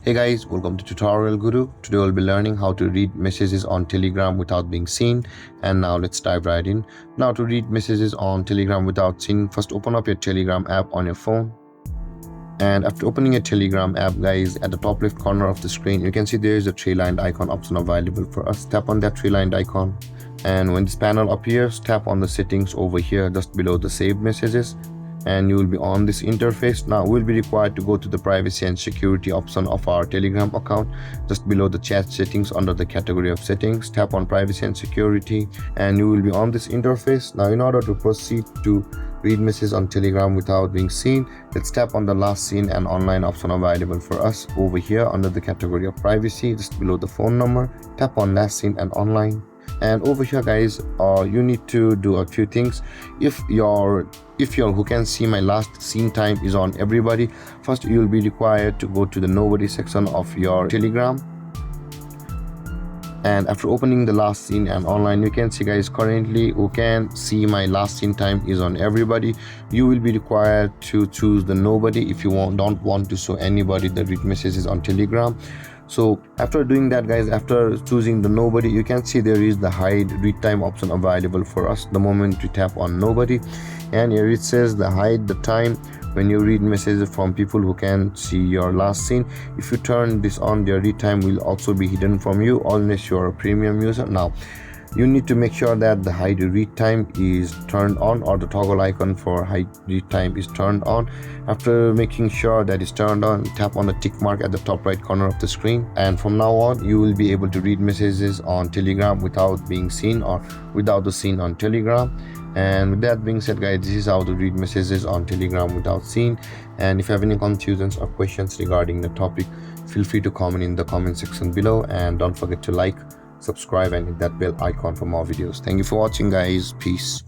Hey guys, welcome to Tutorial Guru. Today we'll be learning how to read messages on Telegram without being seen. And now let's dive right in. Now to read messages on Telegram without seen, first open up your Telegram app on your phone. And after opening a Telegram app, guys, at the top left corner of the screen, you can see there is a three-lined icon option available for us. Tap on that three-lined icon. And when this panel appears, tap on the settings over here just below the saved messages. And you will be on this interface. Now we'll be required to go to the privacy and security option of our Telegram account just below the chat settings under the category of settings. Tap on privacy and security and you will be on this interface. Now in order to proceed to read messages on Telegram without being seen, let's tap on the last seen and online option available for us over here under the category of privacy just below the phone number. Tap on last seen and online. And over here, guys, you need to do a few things. If your who can see my last seen time is on everybody, first you will be required to go to the nobody section of your Telegram. And after opening the last seen and online, you can see, guys, currently who can see my last seen time is on everybody. You will be required to choose the nobody if you don't want to show anybody the read messages on Telegram. So after doing that, guys, after choosing the nobody, you can see there is the hide read time option available for us the moment we tap on nobody. And here it says the hide the time when you read messages from people who can see your last seen. If you turn this on, their read time will also be hidden from you unless you're a premium user. Now you need to make sure that the hide read time is turned on, or the toggle icon for hide read time is turned on. After making sure that is turned on, tap on the tick mark at the top right corner of the screen, and from now on you will be able to read messages on Telegram without being seen or without the seen on Telegram. And with that being said, guys, this is how to read messages on Telegram without seen. And if you have any confusions or questions regarding the topic, feel free to comment in the comment section below, and don't forget to like, subscribe and hit that bell icon for more videos. Thank you for watching, guys. Peace.